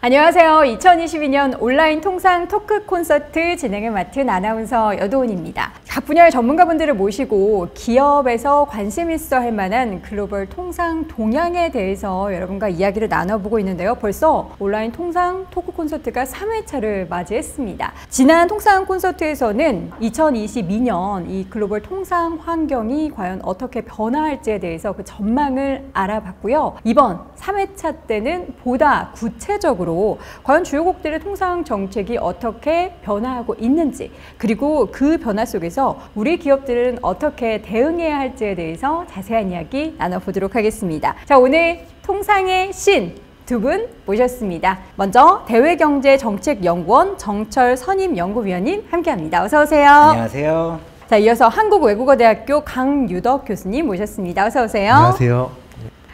안녕하세요. 2022년 온라인 통상 토크 콘서트 진행을 맡은 아나운서 여도은입니다. 각 분야의 전문가분들을 모시고 기업에서 관심 있어 할 만한 글로벌 통상 동향에 대해서 여러분과 이야기를 나눠보고 있는데요. 벌써 온라인 통상 토크 콘서트가 3회차를 맞이했습니다. 지난 통상 콘서트에서는 2022년 이 글로벌 통상 환경이 과연 어떻게 변화할지에 대해서 그 전망을 알아봤고요. 이번 3회차 때는 보다 구체적으로 과연 주요국들의 통상 정책이 어떻게 변화하고 있는지, 그리고 그 변화 속에서 우리 기업들은 어떻게 대응해야 할지에 대해서 자세한 이야기 나눠보도록 하겠습니다. 자, 오늘 통상의 신 두 분 모셨습니다. 먼저 대외경제정책연구원 정철 선임연구위원님 함께합니다. 어서 오세요. 안녕하세요. 자, 이어서 한국외국어대학교 강유덕 교수님 모셨습니다. 어서 오세요. 안녕하세요.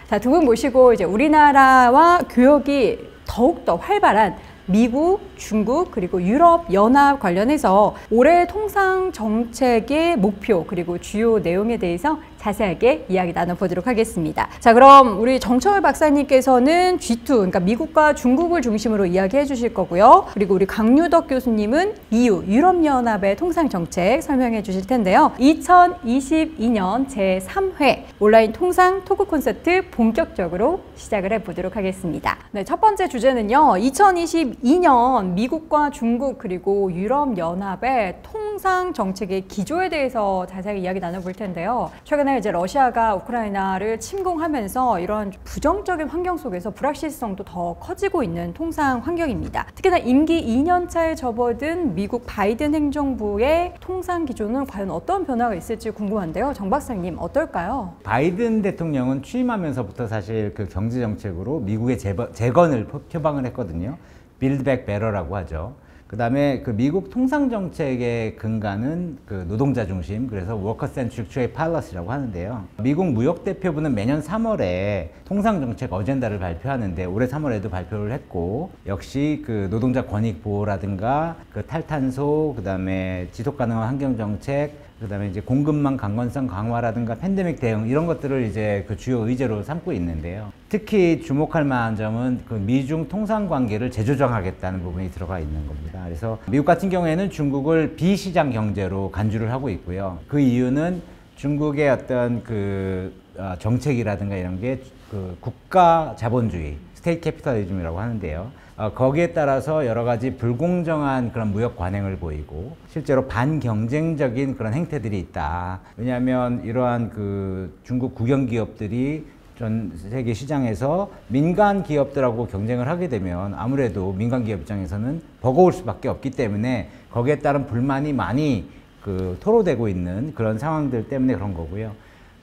자, 두 분 모시고 이제 우리나라와 교역이 더욱더 활발한 미국, 중국, 그리고 유럽 연합 관련해서 올해 통상 정책의 목표 그리고 주요 내용에 대해서 자세하게 이야기 나눠보도록 하겠습니다. 자, 그럼 우리 정철 박사님께서는 G2, 그러니까 미국과 중국을 중심으로 이야기해 주실 거고요. 그리고 우리 강유덕 교수님은 EU, 유럽연합의 통상 정책 설명해 주실 텐데요. 2022년 제3회 온라인 통상 토크 콘서트 본격적으로 시작을 해보도록 하겠습니다. 네, 첫 번째 주제는요. 2022년 미국과 중국 그리고 유럽연합의 통상 정책의 기조에 대해서 자세하게 이야기 나눠볼 텐데요. 최근에 이제 러시아가 우크라이나를 침공하면서 이런 부정적인 환경 속에서 불확실성도 더 커지고 있는 통상 환경입니다. 특히나 임기 2년 차에 접어든 미국 바이든 행정부의 통상 기조는 과연 어떤 변화가 있을지 궁금한데요. 정 박사님 어떨까요? 바이든 대통령은 취임하면서부터 사실 그 경제 정책으로 미국의 재건을 표방을 했거든요. 빌드 백 베터라고 하죠. 그 다음에 그 미국 통상 정책의 근간은 그 노동자 중심, 그래서 워커 센트릭 트레이드 팔러시라고 하는데요. 미국 무역대표부는 매년 3월에 통상 정책 어젠다를 발표하는데 올해 3월에도 발표를 했고, 역시 그 노동자 권익 보호라든가 그 탈탄소, 그 다음에 지속 가능한 환경 정책, 그 다음에 이제 공급망 강건성 강화라든가 팬데믹 대응, 이런 것들을 이제 그 주요 의제로 삼고 있는데요. 특히 주목할 만한 점은 그 미중 통상 관계를 재조정하겠다는 부분이 들어가 있는 겁니다. 그래서 미국 같은 경우에는 중국을 비시장 경제로 간주를 하고 있고요. 그 이유는 중국의 어떤 그 정책이라든가 이런 게 그 국가 자본주의, 스테이트 캐피탈리즘이라고 하는데요. 거기에 따라서 여러 가지 불공정한 그런 무역 관행을 보이고 실제로 반경쟁적인 그런 행태들이 있다. 왜냐하면 이러한 그 중국 국영 기업들이 전 세계 시장에서 민간 기업들하고 경쟁을 하게 되면 아무래도 민간 기업 입장에서는 버거울 수밖에 없기 때문에 거기에 따른 불만이 많이 그 토로되고 있는 그런 상황들 때문에 그런 거고요.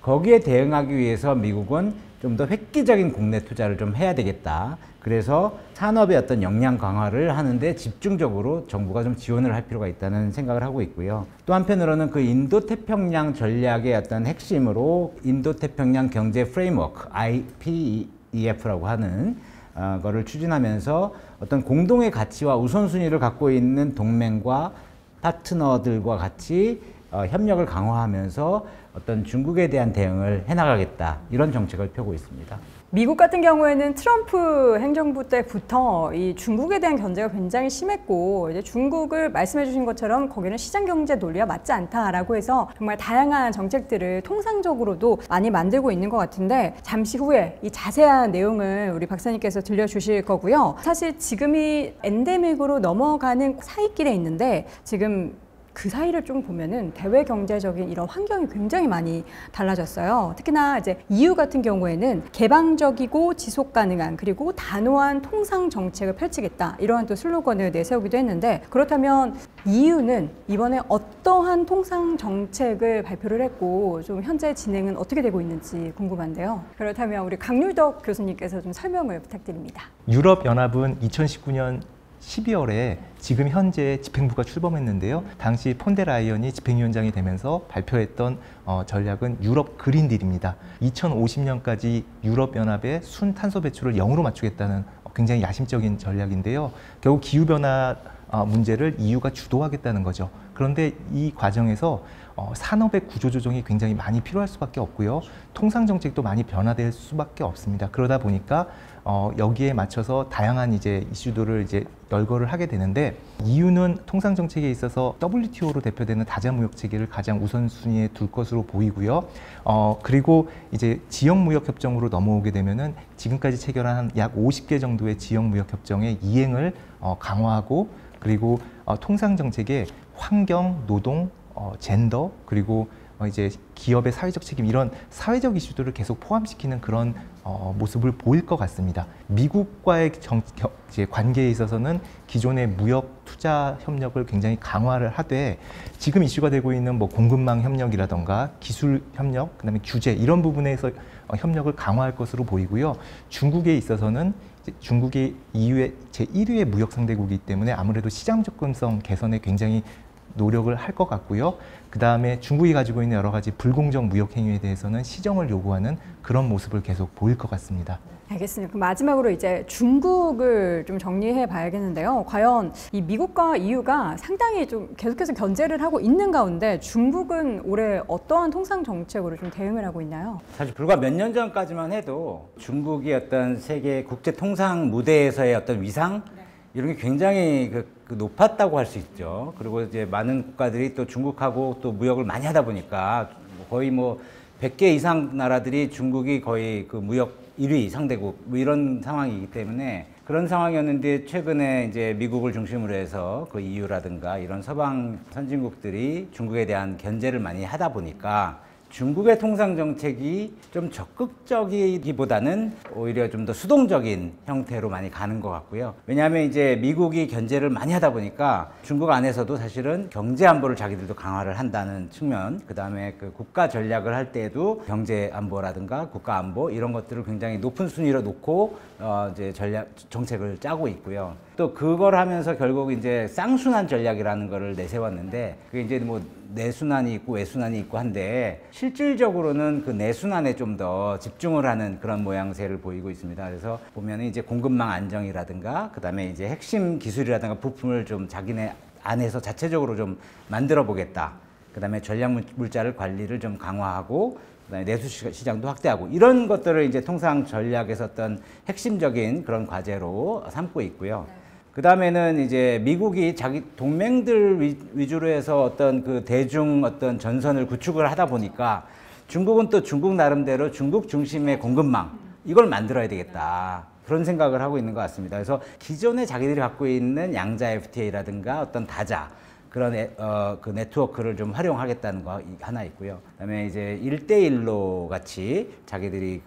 거기에 대응하기 위해서 미국은 좀 더 획기적인 국내 투자를 좀 해야 되겠다. 그래서 산업의 어떤 역량 강화를 하는데 집중적으로 정부가 좀 지원을 할 필요가 있다는 생각을 하고 있고요. 또 한편으로는 그 인도태평양 전략의 어떤 핵심으로 인도태평양 경제 프레임워크 IPEF라고 하는 거를 추진하면서 어떤 공동의 가치와 우선순위를 갖고 있는 동맹과 파트너들과 같이 협력을 강화하면서 어떤 중국에 대한 대응을 해나가겠다, 이런 정책을 펴고 있습니다. 미국 같은 경우에는 트럼프 행정부 때부터 이 중국에 대한 견제가 굉장히 심했고, 이제 중국을 말씀해 주신 것처럼 거기는 시장 경제 논리와 맞지 않다라고 해서 정말 다양한 정책들을 통상적으로도 많이 만들고 있는 것 같은데, 잠시 후에 이 자세한 내용을 우리 박사님께서 들려주실 거고요. 사실 지금이 엔데믹으로 넘어가는 사이길에 있는데 지금 그 사이를 좀 보면은 대외 경제적인 이런 환경이 굉장히 많이 달라졌어요. 특히나 이제 EU 같은 경우에는 개방적이고 지속 가능한 그리고 단호한 통상 정책을 펼치겠다, 이러한 또 슬로건을 내세우기도 했는데, 그렇다면 EU는 이번에 어떠한 통상 정책을 발표를 했고 좀 현재 진행은 어떻게 되고 있는지 궁금한데요. 그렇다면 우리 강유덕 교수님께서 좀 설명을 부탁드립니다. 유럽연합은 2019년 12월에 지금 현재 집행부가 출범했는데요. 당시 폰데라이언이 집행위원장이 되면서 발표했던 전략은 유럽 그린딜입니다. 2050년까지 유럽연합의 순탄소 배출을 0으로 맞추겠다는 굉장히 야심적인 전략인데요. 결국 기후변화 문제를 EU가 주도하겠다는 거죠. 그런데 이 과정에서 산업의 구조조정이 굉장히 많이 필요할 수밖에 없고요. 통상정책도 많이 변화될 수밖에 없습니다. 그러다 보니까 여기에 맞춰서 다양한 이제 이슈들을 이제 열거를 하게 되는데, 이유는 통상 정책에 있어서 WTO로 대표되는 다자 무역 체계를 가장 우선순위에 둘 것으로 보이고요. 그리고 이제 지역 무역 협정으로 넘어오게 되면은 지금까지 체결한 약 50개 정도의 지역 무역 협정의 이행을 강화하고, 그리고 통상 정책에 환경, 노동, 젠더, 그리고 이제 기업의 사회적 책임, 이런 사회적 이슈들을 계속 포함시키는 그런 모습을 보일 것 같습니다. 미국과의 이제 관계에 있어서는 기존의 무역 투자 협력을 굉장히 강화를 하되, 지금 이슈가 되고 있는 뭐 공급망 협력이라던가 기술 협력, 그다음에 규제, 이런 부분에서 협력을 강화할 것으로 보이고요. 중국에 있어서는 중국이 EU의 제1위의 무역 상대국이기 때문에 아무래도 시장 접근성 개선에 굉장히 노력을 할 것 같고요. 그 다음에 중국이 가지고 있는 여러 가지 불공정 무역 행위에 대해서는 시정을 요구하는 그런 모습을 계속 보일 것 같습니다. 알겠습니다. 그럼 마지막으로 이제 중국을 좀 정리해 봐야겠는데요. 과연 이 미국과 EU가 상당히 좀 계속해서 견제를 하고 있는 가운데 중국은 올해 어떠한 통상 정책으로 좀 대응을 하고 있나요? 사실 불과 몇 년 전까지만 해도 중국이 어떤 세계 국제 통상 무대에서의 어떤 위상, 이런 게 굉장히 높았다고 할 수 있죠. 그리고 이제 많은 국가들이 또 중국하고 또 무역을 많이 하다 보니까 거의 뭐 100개 이상 나라들이 중국이 거의 그 무역 1위 상대국 뭐 이런 상황이기 때문에, 그런 상황이었는데 최근에 이제 미국을 중심으로 해서 그 EU라든가 이런 서방 선진국들이 중국에 대한 견제를 많이 하다 보니까 중국의 통상 정책이 좀 적극적이기보다는 오히려 좀 더 수동적인 형태로 많이 가는 것 같고요. 왜냐하면 이제 미국이 견제를 많이 하다 보니까 중국 안에서도 사실은 경제 안보를 자기들도 강화를 한다는 측면, 그 다음에 그 국가 전략을 할 때에도 경제 안보라든가 국가 안보 이런 것들을 굉장히 높은 순위로 놓고 이제 정책을 짜고 있고요. 또 그걸 하면서 결국 이제 쌍순환 전략이라는 거를 내세웠는데, 그게 이제 뭐 내순환이 있고 외순환이 있고 한데, 실질적으로는 그 내순환에 좀 더 집중을 하는 그런 모양새를 보이고 있습니다. 그래서 보면은 이제 공급망 안정이라든가, 그 다음에 이제 핵심 기술이라든가 부품을 좀 자기네 안에서 자체적으로 좀 만들어 보겠다. 그 다음에 전략 물자를 관리를 좀 강화하고, 그다음에 내수 시장도 확대하고, 이런 것들을 이제 통상 전략에서 어떤 핵심적인 그런 과제로 삼고 있고요. 그 다음에는 이제 미국이 자기 동맹들 위주로 해서 어떤 그 대중 어떤 전선을 구축을 하다 보니까 중국은 또 중국 나름대로 중국 중심의 공급망, 이걸 만들어야 되겠다. 그런 생각을 하고 있는 것 같습니다. 그래서 기존에 자기들이 갖고 있는 양자 FTA라든가 어떤 다자, 그런 그 네트워크를 좀 활용하겠다는 거 하나 있고요. 그다음에 이제 1대1로 같이 자기들이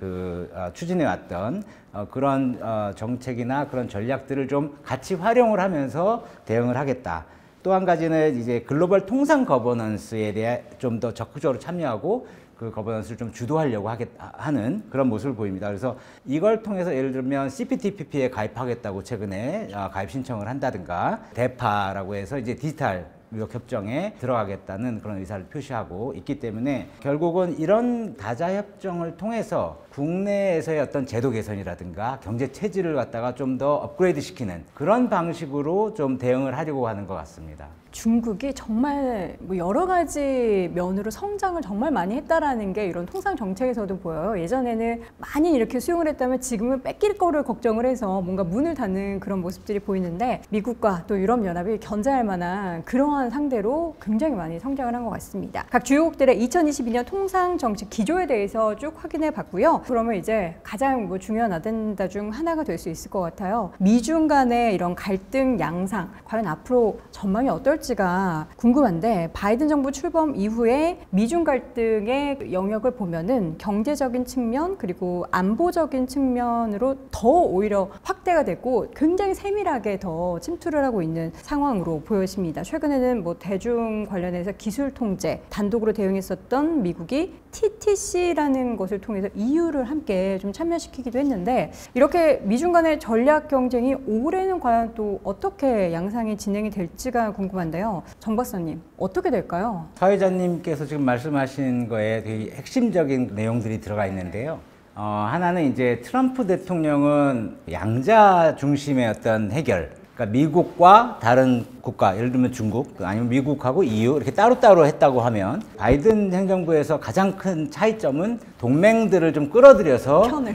추진해 왔던 그런 정책이나 그런 전략들을 좀 같이 활용을 하면서 대응을 하겠다. 또 한 가지는 이제 글로벌 통상 거버넌스에 대해 좀 더 적극적으로 참여하고 그 거버넌스를 좀 주도하려고 하는 그런 모습을 보입니다. 그래서 이걸 통해서 예를 들면 CPTPP에 가입하겠다고 최근에 가입 신청을 한다든가, 대파라고 해서 이제 디지털 무역 협정에 들어가겠다는 그런 의사를 표시하고 있기 때문에, 결국은 이런 다자 협정을 통해서 국내에서의 어떤 제도 개선이라든가 경제 체질을 갖다가 좀 더 업그레이드 시키는 그런 방식으로 좀 대응을 하려고 하는 것 같습니다. 중국이 정말 뭐 여러 가지 면으로 성장을 정말 많이 했다라는 게 이런 통상 정책에서도 보여요. 예전에는 많이 이렇게 수용을 했다면 지금은 뺏길 거를 걱정을 해서 뭔가 문을 닫는 그런 모습들이 보이는데, 미국과 또 유럽연합이 견제할 만한 그러한 상대로 굉장히 많이 성장을 한 것 같습니다. 각 주요국들의 2022년 통상 정책 기조에 대해서 쭉 확인해 봤고요. 그러면 이제 가장 뭐 중요한 아젠다 중 하나가 될 수 있을 것 같아요. 미중 간의 이런 갈등 양상, 과연 앞으로 전망이 어떨지가 궁금한데, 바이든 정부 출범 이후에 미중 갈등의 영역을 보면은 경제적인 측면 그리고 안보적인 측면으로 더 오히려 확대가 되고 굉장히 세밀하게 더 침투를 하고 있는 상황으로 보여집니다. 최근에는 뭐 대중 관련해서 기술 통제 단독으로 대응했었던 미국이 TTC라는 것을 통해서 EU를 함께 좀 참여시키기도 했는데, 이렇게 미중 간의 전략 경쟁이 올해는 과연 또 어떻게 양상이 진행이 될지가 궁금한데요. 정 박사님, 어떻게 될까요? 사회자님께서 지금 말씀하신 거에 되게 핵심적인 내용들이 들어가 있는데요. 하나는 이제 트럼프 대통령은 양자 중심의 어떤 해결, 그러니까 미국과 다른 국가, 예를 들면 중국, 아니면 미국하고 EU 이렇게 따로따로 했다고 하면 바이든 행정부에서 가장 큰 차이점은 동맹들을 좀 끌어들여서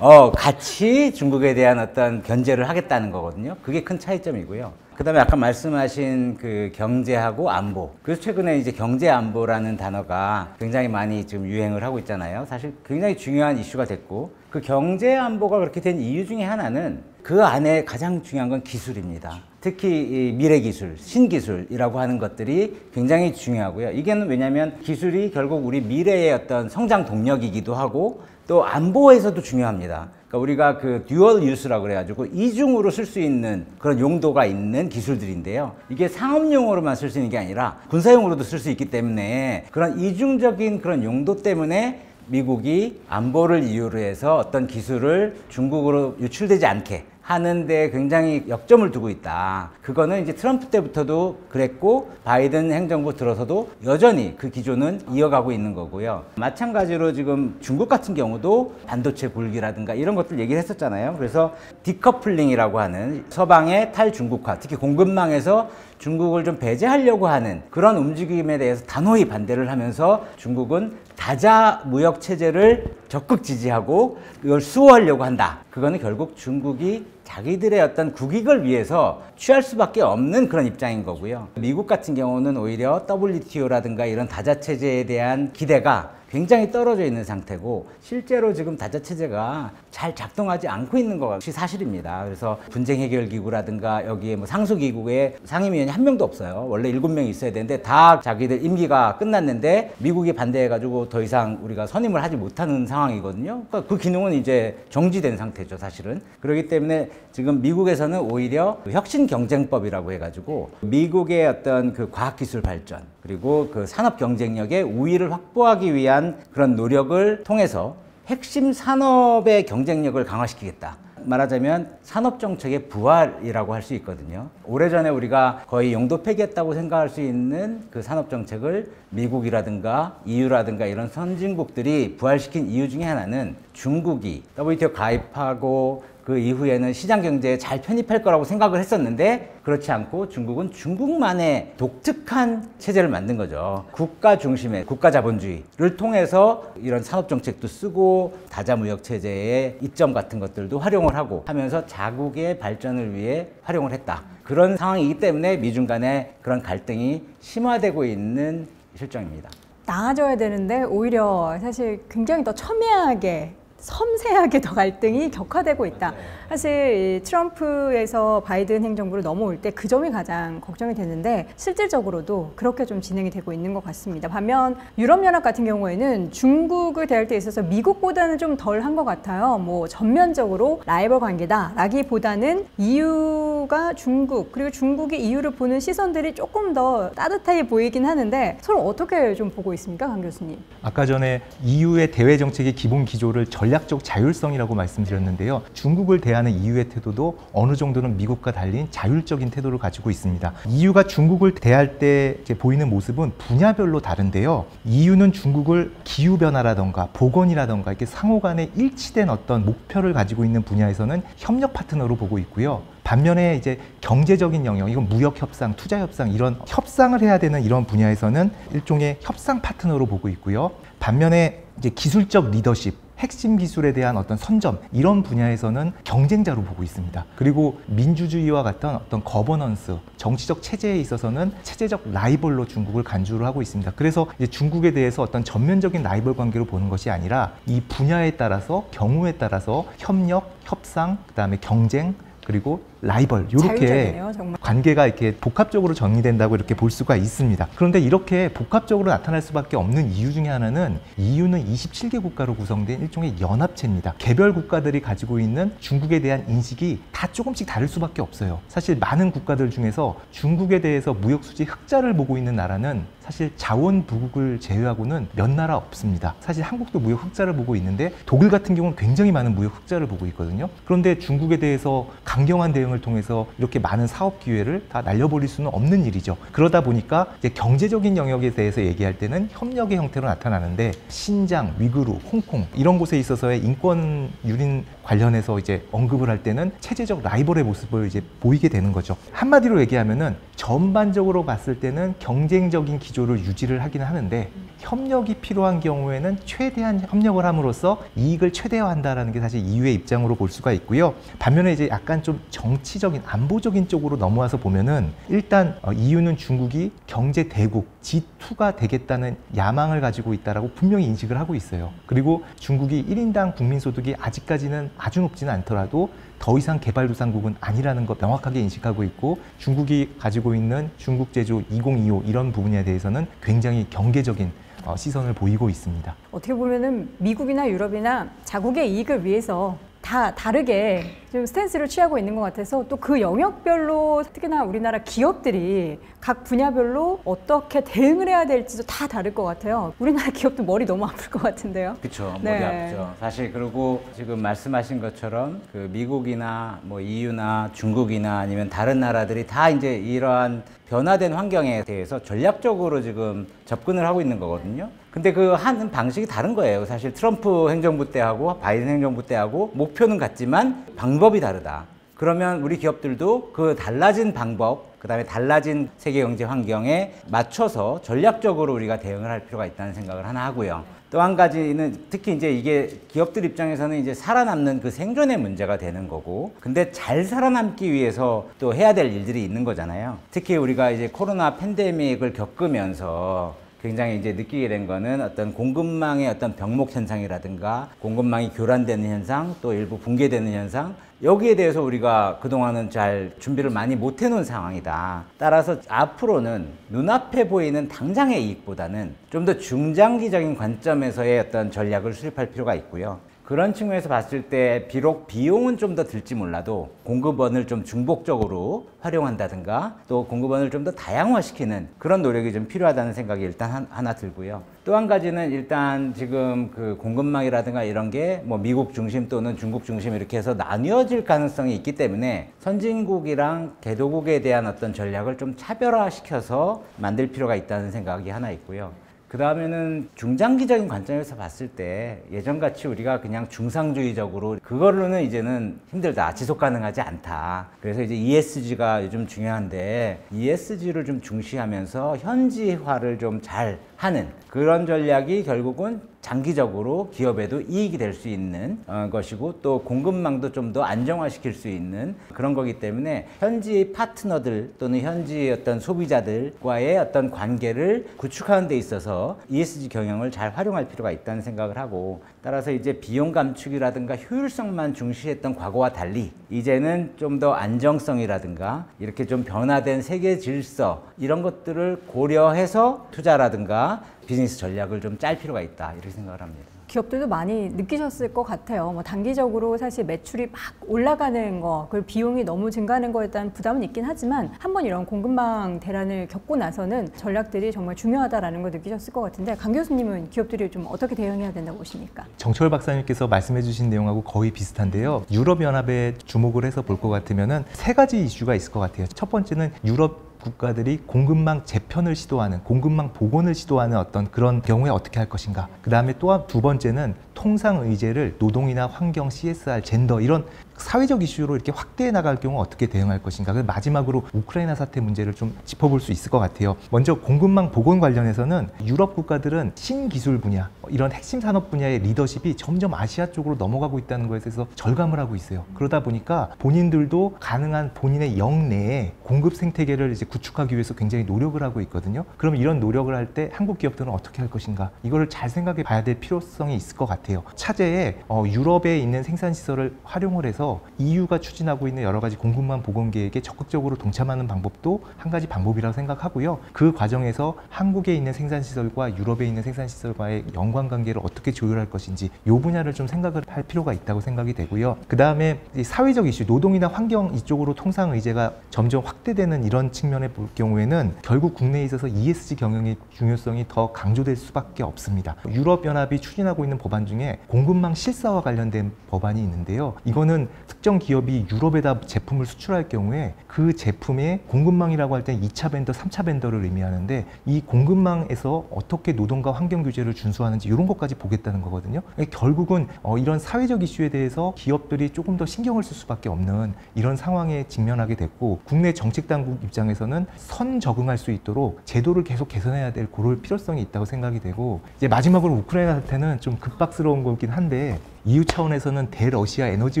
같이 중국에 대한 어떤 견제를 하겠다는 거거든요. 그게 큰 차이점이고요. 그다음에 아까 말씀하신 그 경제하고 안보. 그래서 최근에 이제 경제 안보라는 단어가 굉장히 많이 지금 유행을 하고 있잖아요. 사실 굉장히 중요한 이슈가 됐고, 그 경제 안보가 그렇게 된 이유 중에 하나는 그 안에 가장 중요한 건 기술입니다. 특히 이 미래 기술, 신기술이라고 하는 것들이 굉장히 중요하고요. 이게는 왜냐하면 기술이 결국 우리 미래의 어떤 성장 동력이기도 하고 또 안보에서도 중요합니다. 그러니까 우리가 그 듀얼 유스라고 그래가지고 이중으로 쓸 수 있는 그런 용도가 있는 기술들인데요. 이게 상업용으로만 쓸 수 있는 게 아니라 군사용으로도 쓸 수 있기 때문에 그런 이중적인 그런 용도 때문에 미국이 안보를 이유로 해서 어떤 기술을 중국으로 유출되지 않게 하는데 굉장히 역점을 두고 있다. 그거는 이제 트럼프 때부터도 그랬고 바이든 행정부 들어서도 여전히 그 기조는 이어가고 있는 거고요. 마찬가지로 지금 중국 같은 경우도 반도체 굴기라든가 이런 것들 얘기를 했었잖아요. 그래서 디커플링이라고 하는 서방의 탈중국화, 특히 공급망에서 중국을 좀 배제하려고 하는 그런 움직임에 대해서 단호히 반대를 하면서 중국은 다자 무역 체제를 적극 지지하고 이걸 수호하려고 한다. 그거는 결국 중국이 자기들의 어떤 국익을 위해서 취할 수밖에 없는 그런 입장인 거고요. 미국 같은 경우는 오히려 WTO라든가 이런 다자 체제에 대한 기대가 굉장히 떨어져 있는 상태고 실제로 지금 다자 체제가 잘 작동하지 않고 있는 것이 사실입니다. 그래서 분쟁 해결 기구라든가 여기에 뭐 상수 기구에 상임위원이 한 명도 없어요. 원래 7명이 있어야 되는데 다 자기들 임기가 끝났는데 미국이 반대해가지고 더 이상 우리가 선임을 하지 못하는 상황이거든요. 그러니까 그 기능은 이제 정지된 상태죠, 사실은. 그렇기 때문에 지금 미국에서는 오히려 혁신 경쟁법이라고 해가지고 미국의 어떤 그 과학기술 발전 그리고 그 산업 경쟁력의 우위를 확보하기 위한 그런 노력을 통해서 핵심 산업의 경쟁력을 강화시키겠다. 말하자면 산업정책의 부활이라고 할 수 있거든요. 오래전에 우리가 거의 용도 폐기했다고 생각할 수 있는 그 산업정책을 미국이라든가 EU라든가 이런 선진국들이 부활시킨 이유 중에 하나는 중국이 WTO 가입하고 그 이후에는 시장 경제에 잘 편입할 거라고 생각을 했었는데 그렇지 않고 중국은 중국만의 독특한 체제를 만든 거죠. 국가 중심의 국가 자본주의를 통해서 이런 산업 정책도 쓰고 다자 무역 체제의 이점 같은 것들도 활용을 하고 하면서 자국의 발전을 위해 활용을 했다. 그런 상황이기 때문에 미중 간의 그런 갈등이 심화되고 있는 실정입니다. 나아져야 되는데 오히려 사실 굉장히 더 첨예하게 섬세하게 더 갈등이 격화되고 있다. 사실 트럼프에서 바이든 행정부로 넘어올 때 그 점이 가장 걱정이 됐는데 실질적으로도 그렇게 좀 진행이 되고 있는 것 같습니다. 반면 유럽연합 같은 경우에는 중국을 대할 때 있어서 미국보다는 좀 덜 한 것 같아요. 뭐 전면적으로 라이벌 관계다라기보다는 EU가 중국 그리고 중국이 EU를 보는 시선들이 조금 더 따뜻하게 보이긴 하는데 서로 어떻게 좀 보고 있습니까, 강 교수님? 아까 전에 EU의 대외 정책의 기본 기조를 전략적 자율성이라고 말씀드렸는데요. 중국을 대하는 EU의 태도도 어느 정도는 미국과 달린 자율적인 태도를 가지고 있습니다. EU가 중국을 대할 때 보이는 모습은 분야별로 다른데요. EU는 중국을 기후변화라던가 보건이라던가 이렇게 상호 간에 일치된 어떤 목표를 가지고 있는 분야에서는 협력 파트너로 보고 있고요. 반면에 이제 경제적인 영역, 이건 무역 협상, 투자 협상 이런 협상을 해야 되는 이런 분야에서는 일종의 협상 파트너로 보고 있고요. 반면에 이제 기술적 리더십, 핵심 기술에 대한 어떤 선점 이런 분야에서는 경쟁자로 보고 있습니다. 그리고 민주주의와 같은 어떤 거버넌스, 정치적 체제에 있어서는 체제적 라이벌로 중국을 간주를 하고 있습니다. 그래서 이제 중국에 대해서 어떤 전면적인 라이벌 관계로 보는 것이 아니라 이 분야에 따라서 경우에 따라서 협력, 협상, 그다음에 경쟁 그리고 라이벌 이렇게 관계가 이렇게 복합적으로 정리된다고 이렇게 볼 수가 있습니다. 그런데 이렇게 복합적으로 나타날 수밖에 없는 이유 중에 하나는 EU는 27개 국가로 구성된 일종의 연합체입니다. 개별 국가들이 가지고 있는 중국에 대한 인식이 다 조금씩 다를 수밖에 없어요. 사실 많은 국가들 중에서 중국에 대해서 무역 수지 흑자를 보고 있는 나라는 사실 자원부국을 제외하고는 몇 나라 없습니다. 사실 한국도 무역 흑자를 보고 있는데 독일 같은 경우는 굉장히 많은 무역 흑자를 보고 있거든요. 그런데 중국에 대해서 강경한 대응 대응을 통해서 이렇게 많은 사업 기회를 다 날려버릴 수는 없는 일이죠. 그러다 보니까 이제 경제적인 영역에 대해서 얘기할 때는 협력의 형태로 나타나는데 신장, 위구르, 홍콩 이런 곳에 있어서의 인권 유린 관련해서 이제 언급을 할 때는 체제적 라이벌의 모습을 이제 보이게 되는 거죠. 한마디로 얘기하면은 전반적으로 봤을 때는 경쟁적인 기조를 유지를 하긴 하는데 협력이 필요한 경우에는 최대한 협력을 함으로써 이익을 최대화한다라는 게 사실 EU의 입장으로 볼 수가 있고요. 반면에 이제 약간 좀 정치적인 안보적인 쪽으로 넘어와서 보면은 일단 EU는 중국이 경제 대국 G2가 되겠다는 야망을 가지고 있다라고 분명히 인식을 하고 있어요. 그리고 중국이 1인당 국민소득이 아직까지는 아주 높지는 않더라도 더 이상 개발도상국은 아니라는 거 명확하게 인식하고 있고 중국이 가지고 있는 중국 제조 2025 이런 부분에 대해서는 굉장히 경계적인 시선을 보이고 있습니다. 어떻게 보면은 미국이나 유럽이나 자국의 이익을 위해서 다 다르게 좀 스탠스를 취하고 있는 것 같아서 또 그 영역별로 특히나 우리나라 기업들이 각 분야별로 어떻게 대응을 해야 될지도 다 다를 것 같아요. 우리나라 기업도 머리 너무 아플 것 같은데요. 그렇죠. 머리 네. 아프죠. 사실 그리고 지금 말씀하신 것처럼 그 미국이나 뭐 EU나 중국이나 아니면 다른 나라들이 다 이제 이러한 변화된 환경에 대해서 전략적으로 지금 접근을 하고 있는 거거든요. 근데 그 하는 방식이 다른 거예요. 사실 트럼프 행정부 때하고 바이든 행정부 때하고 목표는 같지만 방법이 다르다. 그러면 우리 기업들도 그 달라진 방법, 그다음에 달라진 세계 경제 환경에 맞춰서 전략적으로 우리가 대응을 할 필요가 있다는 생각을 하나 하고요. 또 한 가지는 특히 이제 이게 기업들 입장에서는 이제 살아남는 그 생존의 문제가 되는 거고, 근데 잘 살아남기 위해서 또 해야 될 일들이 있는 거잖아요. 특히 우리가 이제 코로나 팬데믹을 겪으면서 굉장히 이제 느끼게 된 거는 어떤 공급망의 어떤 병목 현상이라든가 공급망이 교란되는 현상, 또 일부 붕괴되는 현상, 여기에 대해서 우리가 그동안은 잘 준비를 많이 못 해놓은 상황이다. 따라서 앞으로는 눈앞에 보이는 당장의 이익보다는 좀 더 중장기적인 관점에서의 어떤 전략을 수립할 필요가 있고요. 그런 측면에서 봤을 때 비록 비용은 좀 더 들지 몰라도 공급원을 좀 중복적으로 활용한다든가 또 공급원을 좀 더 다양화시키는 그런 노력이 좀 필요하다는 생각이 일단 하나 들고요. 또 한 가지는 일단 지금 그 공급망이라든가 이런 게 뭐 미국 중심 또는 중국 중심 이렇게 해서 나뉘어질 가능성이 있기 때문에 선진국이랑 개도국에 대한 어떤 전략을 좀 차별화시켜서 만들 필요가 있다는 생각이 하나 있고요. 그 다음에는 중장기적인 관점에서 봤을 때 예전같이 우리가 그냥 중상주의적으로 그걸로는 이제는 힘들다, 지속 가능하지 않다. 그래서 이제 ESG가 요즘 중요한데 ESG를 좀 중시하면서 현지화를 좀 잘 하는 그런 전략이 결국은 장기적으로 기업에도 이익이 될 수 있는 것이고 또 공급망도 좀 더 안정화시킬 수 있는 그런 거기 때문에 현지 파트너들 또는 현지 어떤 소비자들과의 어떤 관계를 구축하는 데 있어서 ESG 경영을 잘 활용할 필요가 있다는 생각을 하고, 따라서 이제 비용 감축이라든가 효율성만 중시했던 과거와 달리 이제는 좀 더 안정성이라든가 이렇게 좀 변화된 세계 질서 이런 것들을 고려해서 투자라든가 비즈니스 전략을 좀 짤 필요가 있다, 이렇게 생각을 합니다. 기업들도 많이 느끼셨을 것 같아요. 뭐 단기적으로 사실 매출이 막 올라가는 거, 그리고 비용이 너무 증가하는 거에 대한 부담은 있긴 하지만 한번 이런 공급망 대란을 겪고 나서는 전략들이 정말 중요하다라는 걸 느끼셨을 것 같은데, 강 교수님은 기업들이 좀 어떻게 대응해야 된다고 보십니까? 정철 박사님께서 말씀해 주신 내용하고 거의 비슷한데요. 유럽연합에 주목을 해서 볼 것 같으면은 세 가지 이슈가 있을 것 같아요. 첫 번째는 유럽 국가들이 공급망 재편을 시도하는, 공급망 복원을 시도하는 어떤 그런 경우에 어떻게 할 것인가. 그 다음에 또 두 번째는 통상 의제를 노동이나 환경, CSR, 젠더 이런 사회적 이슈로 이렇게 확대해 나갈 경우 어떻게 대응할 것인가. 그래서 마지막으로 우크라이나 사태 문제를 좀 짚어볼 수 있을 것 같아요. 먼저 공급망 복원 관련해서는 유럽 국가들은 신기술 분야, 이런 핵심 산업 분야의 리더십이 점점 아시아 쪽으로 넘어가고 있다는 것에 대해서 절감을 하고 있어요. 그러다 보니까 본인들도 가능한 본인의 영내에 공급 생태계를 이제 구축하기 위해서 굉장히 노력을 하고 있거든요. 그럼 이런 노력을 할 때 한국 기업들은 어떻게 할 것인가, 이거를 잘 생각해 봐야 될 필요성이 있을 것 같아요. 차제에 유럽에 있는 생산시설을 활용을 해서 EU가 추진하고 있는 여러 가지 공급망 복원 계획에 적극적으로 동참하는 방법도 한 가지 방법이라고 생각하고요. 그 과정에서 한국에 있는 생산시설과 유럽에 있는 생산시설과의 연관관계를 어떻게 조율할 것인지 이 분야를 좀 생각을 할 필요가 있다고 생각이 되고요. 그 다음에 사회적 이슈, 노동이나 환경 이쪽으로 통상 의제가 점점 확대되는 이런 측면에 볼 경우에는 결국 국내에 있어서 ESG 경영의 중요성이 더 강조될 수밖에 없습니다. 유럽연합이 추진하고 있는 법안 중에 공급망 실사와 관련된 법안이 있는데요. 이거는 특정 기업이 유럽에다 제품을 수출할 경우에 그 제품의 공급망이라고 할 때 2차 벤더, 3차 벤더를 의미하는데 이 공급망에서 어떻게 노동과 환경 규제를 준수하는지 이런 것까지 보겠다는 거거든요. 결국은 이런 사회적 이슈에 대해서 기업들이 조금 더 신경을 쓸 수밖에 없는 이런 상황에 직면하게 됐고, 국내 정책 당국 입장에서는 선 적응할 수 있도록 제도를 계속 개선해야 될 그럴 필요성이 있다고 생각이 되고, 이제 마지막으로 우크라이나 사태는 좀 급박스러운 거긴 한데 EU 차원에서는 대러시아 에너지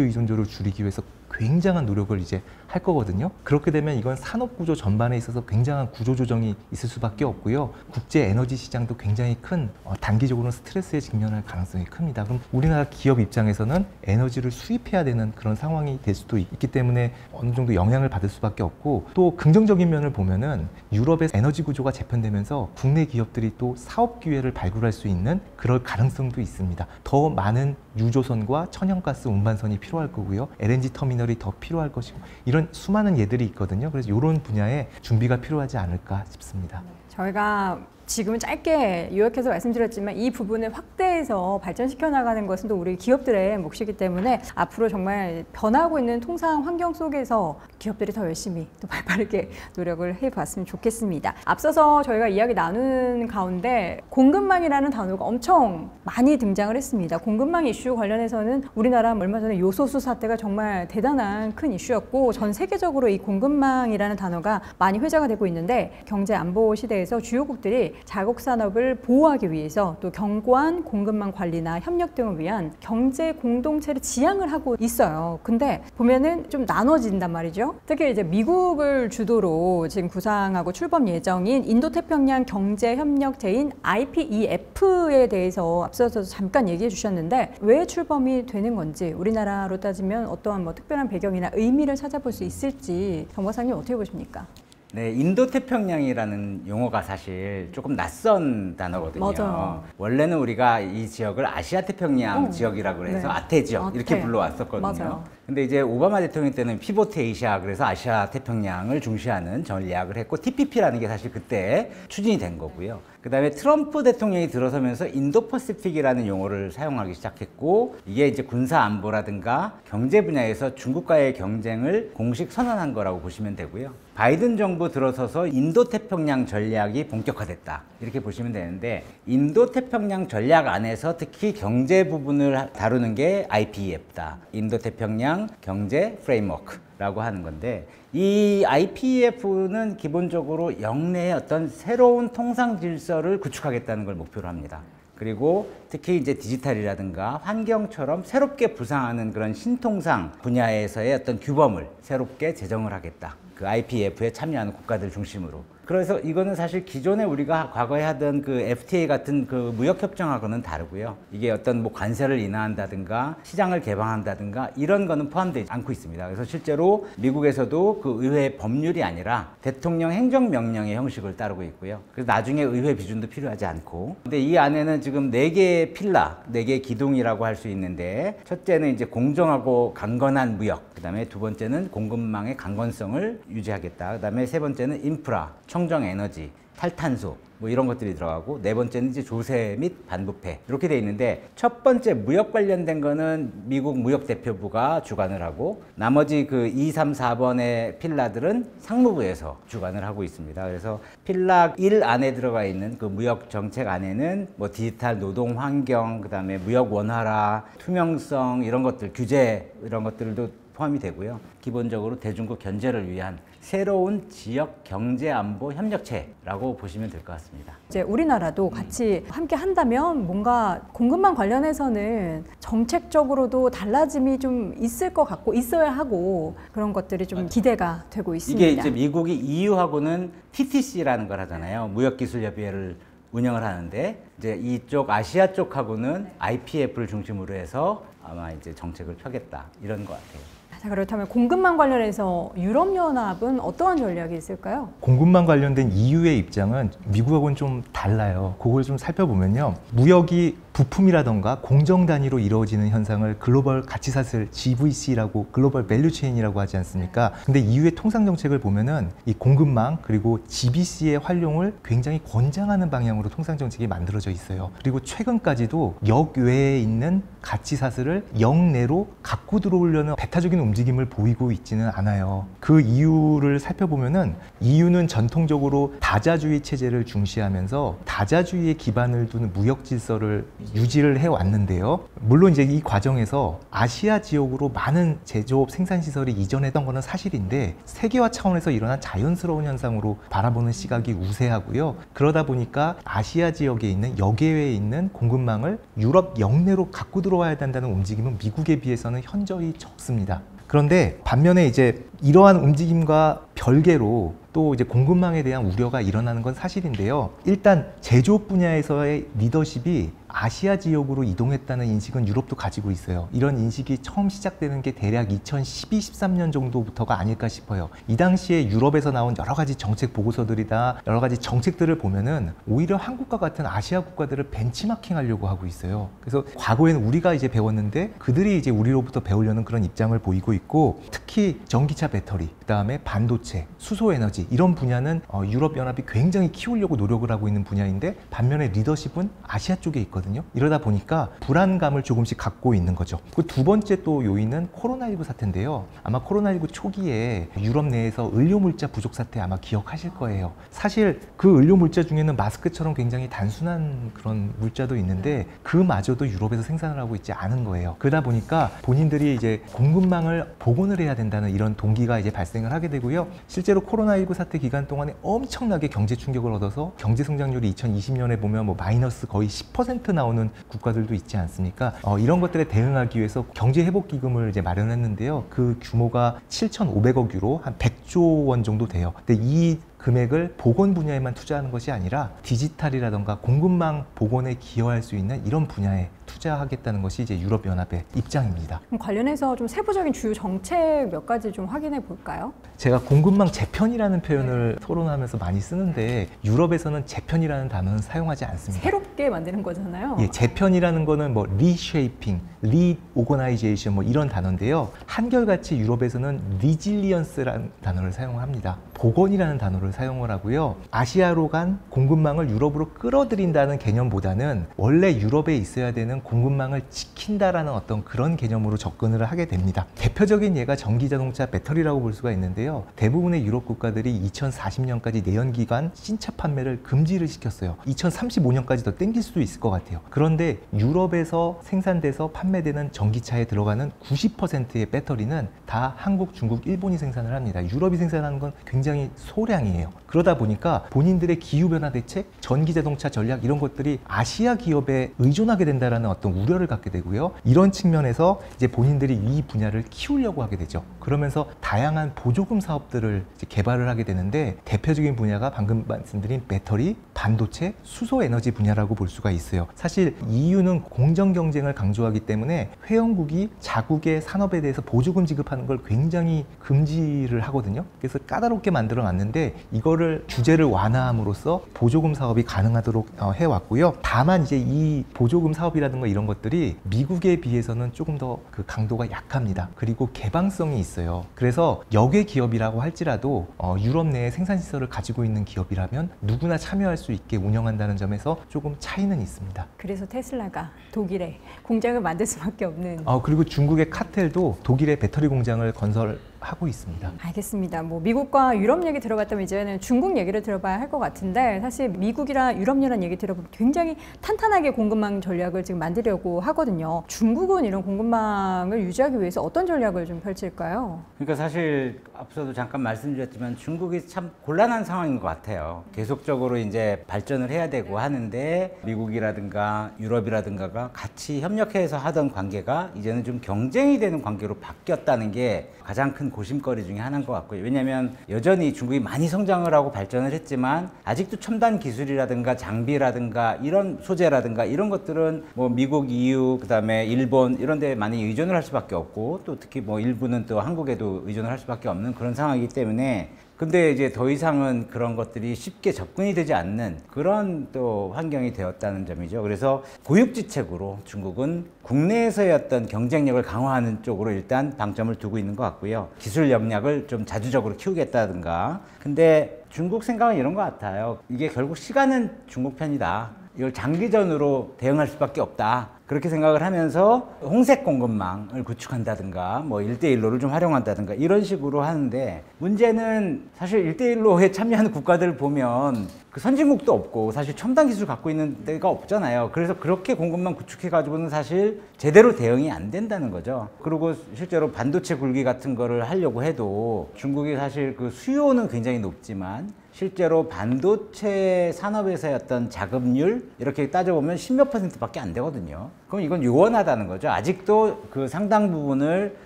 의존도를 줄이기 위해서 굉장한 노력을 이제 할 거거든요. 그렇게 되면 이건 산업 구조 전반에 있어서 굉장한 구조 조정이 있을 수밖에 없고요. 국제 에너지 시장도 굉장히 큰 단기적으로는 스트레스에 직면할 가능성이 큽니다. 그럼 우리나라 기업 입장에서는 에너지를 수입해야 되는 그런 상황이 될 수도 있기 때문에 어느 정도 영향을 받을 수밖에 없고, 또 긍정적인 면을 보면은 유럽의 에너지 구조가 재편되면서 국내 기업들이 또 사업 기회를 발굴할 수 있는 그럴 가능성도 있습니다. 더 많은 유조선과 천연가스 운반선이 필요할 거고요. LNG 터미널이 더 필요할 것이고, 이런 수많은 예들이 있거든요. 그래서 이런 분야에 준비가 필요하지 않을까 싶습니다. 저희가 지금은 짧게 요약해서 말씀드렸지만 이 부분을 확대해서 발전시켜 나가는 것은 또 우리 기업들의 몫이기 때문에 앞으로 정말 변하고 있는 통상 환경 속에서 기업들이 더 열심히 또 발빠르게 노력을 해봤으면 좋겠습니다. 앞서서 저희가 이야기 나누는 가운데 공급망이라는 단어가 엄청 많이 등장을 했습니다. 공급망 이슈 관련해서는 우리나라 얼마 전에 요소수 사태가 정말 대단한 큰 이슈였고, 전 세계적으로 이 공급망이라는 단어가 많이 회자가 되고 있는데, 경제 안보 시대에서 주요국들이 자국 산업을 보호하기 위해서 또 견고한 공급망 관리나 협력 등을 위한 경제 공동체를 지향을 하고 있어요. 근데 보면은 좀 나눠진단 말이죠. 특히 이제 미국을 주도로 지금 구상하고 출범 예정인 인도태평양 경제협력체인 IPEF에 대해서 앞서서 잠깐 얘기해 주셨는데, 왜 출범이 되는 건지, 우리나라로 따지면 어떠한 특별한 배경이나 의미를 찾아볼 수 있을지 정박사님 어떻게 보십니까? 네, 인도태평양이라는 용어가 사실 조금 낯선 단어거든요. 맞아요. 원래는 우리가 이 지역을 아시아태평양 지역이라고 해서 네. 아태 지역 이렇게 아태. 불러왔었거든요. 맞아요. 근데 이제 오바마 대통령 때는 피보트 에이시아, 그래서 아시아 태평양을 중시하는 전략을 했고, TPP라는 게 사실 그때 추진이 된 거고요. 그 다음에 트럼프 대통령이 들어서면서 인도퍼시픽이라는 용어를 사용하기 시작했고, 이게 이제 군사 안보라든가 경제 분야에서 중국과의 경쟁을 공식 선언한 거라고 보시면 되고요. 바이든 정부 들어서서 인도태평양 전략이 본격화됐다, 이렇게 보시면 되는데, 인도태평양 전략 안에서 특히 경제 부분을 다루는 게 IPEF다. 인도태평양 경제 프레임워크라고 하는 건데, 이 IPEF는 기본적으로 영내의 어떤 새로운 통상 질서를 구축하겠다는 걸 목표로 합니다. 그리고 특히 이제 디지털이라든가 환경처럼 새롭게 부상하는 그런 신통상 분야에서의 어떤 규범을 새롭게 제정을 하겠다. 그 IPEF에 참여하는 국가들 중심으로. 그래서 이거는 사실 기존에 우리가 과거에 하던 그 FTA 같은 그 무역협정하고는 다르고요. 이게 어떤 관세를 인하한다든가 시장을 개방한다든가 이런 거는 포함되지 않고 있습니다. 그래서 실제로 미국에서도 그 의회 법률이 아니라 대통령 행정명령의 형식을 따르고 있고요. 그래서 나중에 의회 비준도 필요하지 않고. 근데 이 안에는 지금 4개의 필라, 4개의 기둥이라고 할 수 있는데, 첫째는 이제 공정하고 강건한 무역, 그 다음에 두 번째는 공급망의 강건성을 유지하겠다. 그 다음에 세 번째는 인프라, 청정 에너지, 탈탄소 이런 것들이 들어가고, 네 번째는 이제 조세 및 반부패, 이렇게 돼 있는데, 첫 번째 무역 관련된 거는 미국 무역대표부가 주관을 하고, 나머지 그 2, 3, 4번의 필라들은 상무부에서 주관을 하고 있습니다. 그래서 필라 1 안에 들어가 있는 그 무역 정책 안에는 디지털 노동 환경, 그 다음에 무역 원활화, 투명성, 이런 것들, 규제, 이런 것들도 포함이 되고요. 기본적으로 대중국 견제를 위한 새로운 지역 경제 안보 협력체라고 보시면 될 것 같습니다. 이제 우리나라도 같이 함께 한다면 뭔가 공급망 관련해서는 정책적으로도 달라짐이 좀 있을 것 같고, 있어야 하고, 그런 것들이 좀 기대가 되고 있습니다. 이게 이제 미국이 EU하고는 TTC라는 걸 하잖아요. 무역기술협의회를 운영을 하는데, 이제 이쪽 아시아 쪽하고는 IPEF를 중심으로 해서 아마 이제 정책을 펴겠다, 이런 것 같아요. 자, 그렇다면 공급망 관련해서 유럽연합은 어떠한 전략이 있을까요? 공급망 관련된 EU의 입장은 미국하고는 좀 달라요. 그걸 좀 살펴보면요. 무역이 부품이라던가 공정 단위로 이루어지는 현상을 글로벌 가치사슬 GVC라고 글로벌 밸류 체인이라고 하지 않습니까? 근데 EU의 통상 정책을 보면은 이 공급망 그리고 GBC의 활용을 굉장히 권장하는 방향으로 통상 정책이 만들어져 있어요. 그리고 최근까지도 역외에 있는 가치사슬을 역내로 갖고 들어오려는 배타적인 움직임을 보이고 있지는 않아요. 그 이유를 살펴보면은 EU는 전통적으로 다자주의 체제를 중시하면서 다자주의에 기반을 두는 무역 질서를 유지를 해왔는데요. 물론 이제 이 과정에서 아시아 지역으로 많은 제조업 생산 시설이 이전했던 것은 사실인데 세계화 차원에서 일어난 자연스러운 현상으로 바라보는 시각이 우세하고요. 그러다 보니까 아시아 지역에 있는 역외에 있는 공급망을 유럽 역내로 갖고 들어와야 된다는 움직임은 미국에 비해서는 현저히 적습니다. 그런데 반면에 이제 이러한 움직임과 별개로 또 이제 공급망에 대한 우려가 일어나는 건 사실인데요. 일단 제조업 분야에서의 리더십이 아시아 지역으로 이동했다는 인식은 유럽도 가지고 있어요. 이런 인식이 처음 시작되는 게 대략 2012, 13년 정도부터가 아닐까 싶어요. 이 당시에 유럽에서 나온 여러 가지 정책 보고서들이나 여러 가지 정책들을 보면은 오히려 한국과 같은 아시아 국가들을 벤치마킹 하려고 하고 있어요. 그래서 과거에는 우리가 이제 배웠는데 그들이 이제 우리로부터 배우려는 그런 입장을 보이고 있고, 특히 전기차 배터리, 그다음에 반도체, 수소 에너지 이런 분야는 유럽연합이 굉장히 키우려고 노력을 하고 있는 분야인데 반면에 리더십은 아시아 쪽에 있거든요. 이러다 보니까 불안감을 조금씩 갖고 있는 거죠. 그 두 번째 또 요인은 코로나19 사태인데요. 아마 코로나19 초기에 유럽 내에서 의료물자 부족 사태 아마 기억하실 거예요. 사실 그 의료물자 중에는 마스크처럼 굉장히 단순한 그런 물자도 있는데 그마저도 유럽에서 생산을 하고 있지 않은 거예요. 그러다 보니까 본인들이 이제 공급망을 복원을 해야 된다는 이런 동기가 이제 발생을 하게 되고요. 실제로 코로나19 사태 기간 동안에 엄청나게 경제 충격을 얻어서 경제 성장률이 2020년에 보면 뭐 마이너스 거의 10% 나오는 국가들도 있지 않습니까? 이런 것들에 대응하기 위해서 경제 회복 기금을 이제 마련했는데요. 그 규모가 7,500억 유로, 한 100조 원 정도 돼요. 근데 이 금액을 보건 분야에만 투자하는 것이 아니라 디지털이라던가 공급망 복원에 기여할 수 있는 이런 분야에 투자하겠다는 것이 이제 유럽연합의 입장입니다. 그럼 관련해서 좀 세부적인 주요 정책 몇 가지 좀 확인해 볼까요? 제가 공급망 재편이라는 표현을 토론하면서 많이 쓰는데 유럽에서는 재편이라는 단어는 사용하지 않습니다. 새롭게 만드는 거잖아요. 예, 재편이라는 거는 뭐 reshaping, reorganization 뭐 이런 단어인데요. 한결같이 유럽에서는 resilience라는 단어를 사용을 합니다. 복원이라는 단어를 사용을 하고요. 아시아로 간 공급망을 유럽으로 끌어들인다는 개념보다는 원래 유럽에 있어야 되는 공급망을 지킨다라는 어떤 그런 개념으로 접근을 하게 됩니다. 대표적인 예가 전기자동차 배터리라고 볼 수가 있는데요. 대부분의 유럽 국가들이 2040년까지 내연기관 신차 판매를 금지를 시켰어요. 2035년까지 더 땡길 수도 있을 것 같아요. 그런데 유럽에서 생산돼서 판매되는 전기차에 들어가는 90%의 배터리는 다 한국, 중국, 일본이 생산을 합니다. 유럽이 생산하는 건 굉장히 소량이에요. 그러다 보니까 본인들의 기후변화 대책, 전기자동차 전략 이런 것들이 아시아 기업에 의존하게 된다는 어떤 우려를 갖게 되고요. 이런 측면에서 이제 본인들이 이 분야를 키우려고 하게 되죠. 그러면서 다양한 보조금 사업들을 이제 개발을 하게 되는데 대표적인 분야가 방금 말씀드린 배터리, 반도체, 수소 에너지 분야라고 볼 수가 있어요. 사실 EU는 공정 경쟁을 강조하기 때문에 회원국이 자국의 산업에 대해서 보조금 지급하는 걸 굉장히 금지를 하거든요. 그래서 까다롭게 만들어 놨는데 이거를 규제를 완화함으로써 보조금 사업이 가능하도록 해왔고요. 다만 이제 이 보조금 사업이라든가 이런 것들이 미국에 비해서는 조금 더 그 강도가 약합니다. 그리고 개방성이 있어요. 그래서 역외 기업이라고 할지라도 유럽 내에 생산 시설을 가지고 있는 기업이라면 누구나 참여할 수 있게 운영한다는 점에서 조금 차이는 있습니다. 그래서 테슬라가 독일에 공장을 만들 수밖에 없는. 그리고 중국의 카텔도 독일에 배터리 공장을 건설하고 있습니다. 알겠습니다. 뭐 미국과 유럽 얘기 들어봤다면 이제는 중국 얘기를 들어봐야 할 것 같은데 사실 미국이랑 유럽이랑 얘기 들어보면 굉장히 탄탄하게 공급망 전략을 지금 만들려고 하거든요. 중국은 이런 공급망을 유지하기 위해서 어떤 전략을 좀 펼칠까요? 그러니까 사실 앞서도 잠깐 말씀드렸지만 중국이 참 곤란한 상황인 것 같아요. 계속적으로 이제 발전을 해야 되고 하는데 미국이라든가 유럽이라든가가 같이 협력해서 하던 관계가 이제는 좀 경쟁이 되는 관계로 바뀌었다는 게 가장 큰 고심거리 중에 하나인 것 같고요. 왜냐하면 여전히 중국이 많이 성장을 하고 발전을 했지만 아직도 첨단 기술이라든가 장비라든가 이런 소재라든가 이런 것들은 뭐 미국, EU, 그다음에 일본 이런 데 많이 의존을 할 수밖에 없고 또 특히 뭐 일부는 또 한국에도 의존을 할 수밖에 없는 그런 상황이기 때문에 근데 이제 더 이상은 그런 것들이 쉽게 접근이 되지 않는 그런 또 환경이 되었다는 점이죠. 그래서 고육지책으로 중국은 국내에서의 어떤 경쟁력을 강화하는 쪽으로 일단 방점을 두고 있는 것 같고요. 기술 역량을 좀 자주적으로 키우겠다든가. 근데 중국 생각은 이런 것 같아요. 이게 결국 시간은 중국 편이다. 이걸 장기전으로 대응할 수밖에 없다. 그렇게 생각을 하면서 홍색 공급망을 구축한다든가 뭐 1대1로를 좀 활용한다든가 이런 식으로 하는데, 문제는 사실 1대1로에 참여하는 국가들을 보면 그 선진국도 없고 사실 첨단 기술 갖고 있는 데가 없잖아요. 그래서 그렇게 공급망 구축해 가지고는 사실 제대로 대응이 안 된다는 거죠. 그리고 실제로 반도체 굴기 같은 거를 하려고 해도 중국이 사실 그 수요는 굉장히 높지만 실제로 반도체 산업에서의 어떤 자금률 이렇게 따져보면 10몇 %밖에 안 되거든요. 그럼 이건 요원하다는 거죠. 아직도 그 상당 부분을